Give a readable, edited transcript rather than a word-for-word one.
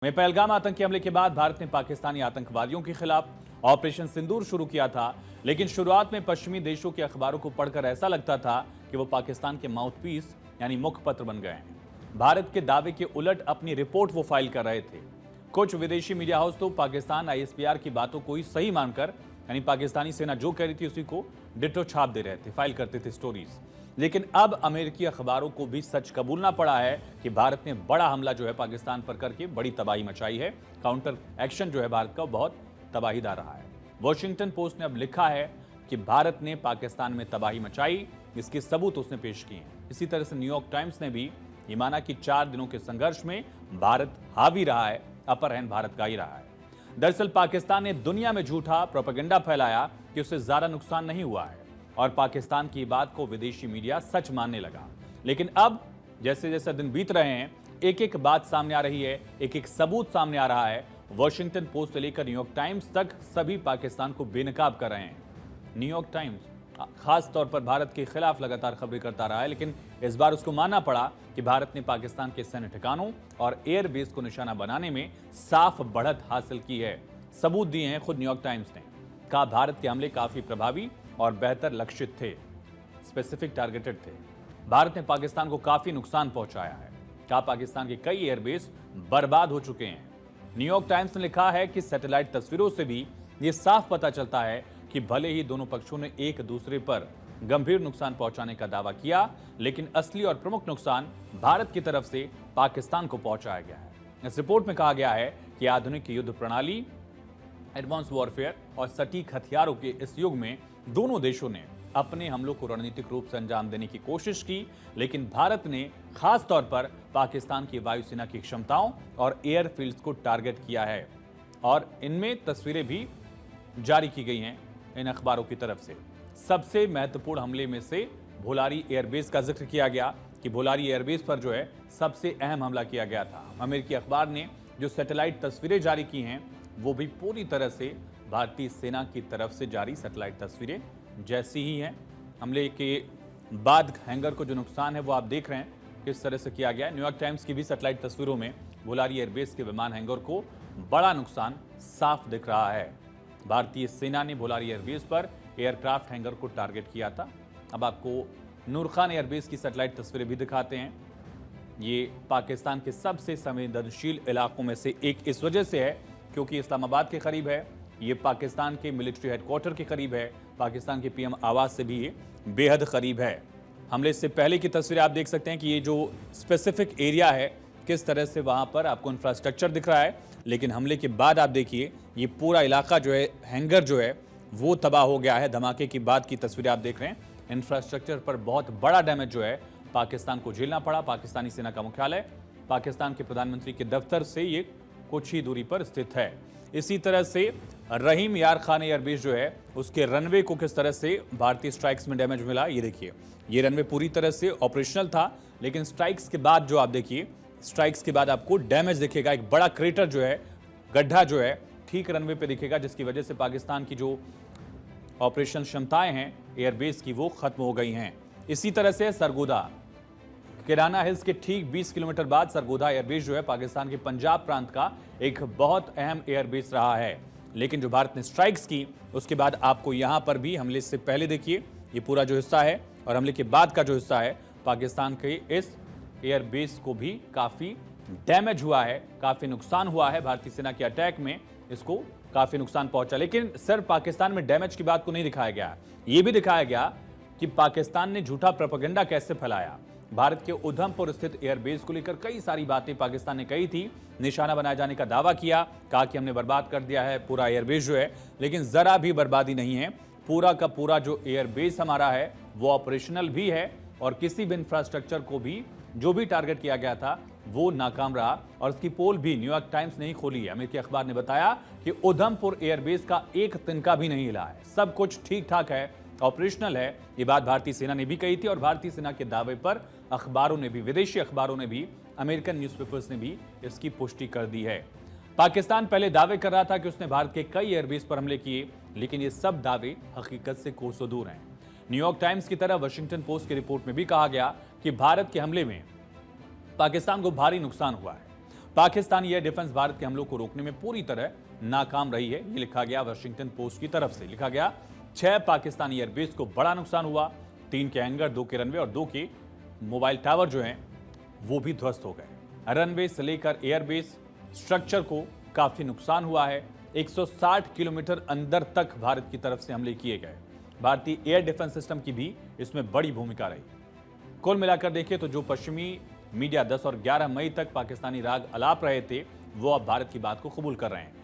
में पहलगाम आतंकी हमले के बाद भारत ने पाकिस्तानी आतंकवादियों के खिलाफ ऑपरेशन सिंदूर शुरू किया था। लेकिन शुरुआत में पश्चिमी देशों के अखबारों को पढ़कर ऐसा लगता था कि वो पाकिस्तान के माउथपीस यानी मुखपत्र बन गए हैं। भारत के दावे के उलट अपनी रिपोर्ट वो फाइल कर रहे थे। कुछ विदेशी मीडिया हाउस तो पाकिस्तान आईएसपीआर की बातों को ही सही मानकर यानी पाकिस्तानी सेना जो कह रही थी उसी को डिटो छाप दे रहे थे, फाइल करते थे स्टोरीज। लेकिन अब अमेरिकी अखबारों को भी सच कबूलना पड़ा है कि भारत ने बड़ा हमला जो है पाकिस्तान पर करके बड़ी तबाही मचाई है। काउंटर एक्शन जो है भारत का बहुत तबाहीदार रहा है। वॉशिंगटन पोस्ट ने अब लिखा है कि भारत ने पाकिस्तान में तबाही मचाई, इसके सबूत उसने पेश किए हैं। इसी तरह से न्यूयॉर्क टाइम्स ने भी ये माना कि 4 दिनों के संघर्ष में भारत हावी रहा है, अपर हैंड भारत का ही रहा है। दरअसल पाकिस्तान ने दुनिया में झूठा प्रोपेगेंडा फैलाया कि उसे ज्यादा नुकसान नहीं हुआ है और पाकिस्तान की बात को विदेशी मीडिया सच मानने लगा। लेकिन अब जैसे जैसे दिन बीत रहे हैं, एक एक बात सामने आ रही है, एक एक सबूत सामने आ रहा है। वॉशिंगटन पोस्ट से लेकर न्यूयॉर्क टाइम्स तक सभी पाकिस्तान को बेनकाब कर रहे हैं। न्यूयॉर्क टाइम्स खास तौर पर भारत के खिलाफ लगातार खबरें करता रहा है, लेकिन इस बार उसको मानना पड़ा कि भारत ने पाकिस्तान के सैन्य ठिकानों और एयरबेस को निशाना बनाने में साफ बढ़त हासिल की है। सबूत दिए हैं खुद न्यूयॉर्क टाइम्स ने। कहा भारत के हमले काफी प्रभावी और बेहतर लक्षित थे, स्पेसिफिक टारगेटेड थे। भारत ने पाकिस्तान को काफी नुकसान पहुंचाया है। कहा पाकिस्तान के कई एयरबेस बर्बाद हो चुके हैं। न्यूयॉर्क टाइम्स ने लिखा है कि सैटेलाइट तस्वीरों से भी यह साफ पता चलता है कि भले ही दोनों पक्षों ने एक दूसरे पर गंभीर नुकसान पहुंचाने का दावा किया, लेकिन असली और प्रमुख नुकसान भारत की तरफ से पाकिस्तान को पहुंचाया गया है। इस रिपोर्ट में कहा गया है कि आधुनिक युद्ध प्रणाली, एडवांस वॉरफेयर और सटीक हथियारों के इस युग में दोनों देशों ने अपने हमलों को रणनीतिक रूप से अंजाम देने की कोशिश की, लेकिन भारत ने खास तौर पर पाकिस्तान की वायुसेना की क्षमताओं और एयरफील्ड्स को टारगेट किया है। और इनमें तस्वीरें भी जारी की गई हैं इन अखबारों की तरफ से। सबसे महत्वपूर्ण हमले में से भोलारी एयरबेस का जिक्र किया गया कि भोलारी एयरबेस पर जो है सबसे अहम हमला किया गया था। अमेरिकी अखबार ने जो सैटेलाइट तस्वीरें जारी की हैं वो भी पूरी तरह से भारतीय सेना की तरफ से जारी सैटेलाइट तस्वीरें जैसी ही हैं। हमले के बाद हैंगर को जो नुकसान है वो आप देख रहे हैं किस तरह से किया गया है। न्यूयॉर्क टाइम्स की भी सैटेलाइट तस्वीरों में भोलारी एयरबेस के विमान हैंगर को बड़ा नुकसान साफ दिख रहा है। भारतीय सेना ने भोलारी एयरबेस पर एयरक्राफ्ट हैंगर को टारगेट किया था। अब आपको नूर खान एयरबेस की सैटेलाइट तस्वीरें भी दिखाते हैं। ये पाकिस्तान के सबसे संवेदनशील इलाकों में से एक इस वजह से है क्योंकि इस्लामाबाद के करीब है, ये पाकिस्तान के मिलिट्री हेडक्वार्टर के करीब है, पाकिस्तान के पीएम आवास से भी ये बेहद करीब है। हमले से पहले की तस्वीरें आप देख सकते हैं कि ये जो स्पेसिफिक एरिया है किस तरह से वहां पर आपको इंफ्रास्ट्रक्चर दिख रहा है, लेकिन हमले के बाद आप देखिए ये पूरा इलाका जो है, हैंगर जो है वो तबाह हो गया है। धमाके की बाद की तस्वीरें आप देख रहे हैं। इंफ्रास्ट्रक्चर पर बहुत बड़ा डैमेज जो है पाकिस्तान को झेलना पड़ा। पाकिस्तानी सेना का मुख्यालय पाकिस्तान के प्रधानमंत्री के दफ्तर से ये कुछ ही दूरी पर स्थित है। इसी तरह से रहीम यार खान एयरबेस जो है उसके रनवे को किस तरह से भारतीय स्ट्राइक्स में डैमेज मिला, ये देखिए। ये रनवे पूरी तरह से ऑपरेशनल था, लेकिन स्ट्राइक्स के बाद जो आप देखिए, स्ट्राइक्स के बाद आपको डैमेज दिखेगा। एक बड़ा क्रेटर जो है, गड्ढा जो है ठीक रनवे पे दिखेगा, जिसकी वजह से पाकिस्तान की जो ऑपरेशन क्षमताएं हैं एयरबेस की वो खत्म हो गई हैं। इसी तरह से सरगोदा, किराना हिल्स के ठीक 20 किलोमीटर बाद सरगोदा एयरबेस जो है पाकिस्तान के पंजाब प्रांत का एक बहुत अहम एयरबेस रहा है। लेकिन जो भारत ने स्ट्राइक्स की उसके बाद आपको यहां पर भी हमले से पहले देखिए ये पूरा जो हिस्सा है और हमले के बाद का जो हिस्सा है पाकिस्तान के इस एयरबेस को भी काफी डैमेज हुआ है, काफी नुकसान हुआ है। भारतीय सेना के अटैक में इसको काफी नुकसान पहुंचा। लेकिन सिर्फ पाकिस्तान में डैमेज की बात को नहीं दिखाया गया, ये भी दिखाया गया कि पाकिस्तान ने झूठा प्रोपेगेंडा कैसे फैलाया। भारत के उधमपुर स्थित एयरबेस को लेकर कई सारी बातें पाकिस्तान ने कही थी, निशाना बनाए जाने का दावा किया, कहा कि हमने बर्बाद कर दिया है पूरा एयरबेस जो है, लेकिन जरा भी बर्बादी नहीं है। पूरा का पूरा जो एयरबेस हमारा है वो ऑपरेशनल भी है और किसी भी इंफ्रास्ट्रक्चर को भी जो भी टारगेट किया गया था वो नाकाम रहा। और उसकी पोल भी न्यूयॉर्क टाइम्स ने ही खोली है। अमेरिकी अखबार ने बताया कि उधमपुर एयरबेस का एक तिनका भी नहीं हिला है, सब कुछ ठीक ठाक है, ऑपरेशनल है। ये बात भारतीय सेना ने भी कही थी और भारतीय सेना के दावे पर अखबारों ने भी, विदेशी अखबारों ने भी, अमेरिकन न्यूज़पेपर्स ने भी इसकी पुष्टि कर दी है। पाकिस्तान पहले दावे कर रहा था कि उसने भारत के कई एयरबेस पर हमले किए, लेकिन ये सब दावे हकीकत से कोसों दूर हैं। न्यूयॉर्क टाइम्स की तरह वाशिंगटन पोस्ट की रिपोर्ट में भी कहा गया कि भारत के हमले में पाकिस्तान को भारी नुकसान हुआ है। पाकिस्तानी एयर डिफेंस भारत के हमलों को रोकने में पूरी तरह नाकाम रही है, ये लिखा गया वाशिंगटन पोस्ट की तरफ से। लिखा गया 6 पाकिस्तानी एयरबेस को बड़ा नुकसान हुआ, 3 के हैंगर, 2 के रनवे और 2 के मोबाइल टावर जो हैं वो भी ध्वस्त हो गए। रनवे से लेकर एयरबेस स्ट्रक्चर को काफी नुकसान हुआ है। 160 किलोमीटर अंदर तक भारत की तरफ से हमले किए गए। भारतीय एयर डिफेंस सिस्टम की भी इसमें बड़ी भूमिका रही। कुल मिलाकर देखें तो जो पश्चिमी मीडिया 10 और 11 मई तक पाकिस्तानी राग अलाप रहे थे, वो अब भारत की बात को कबूल कर रहे हैं।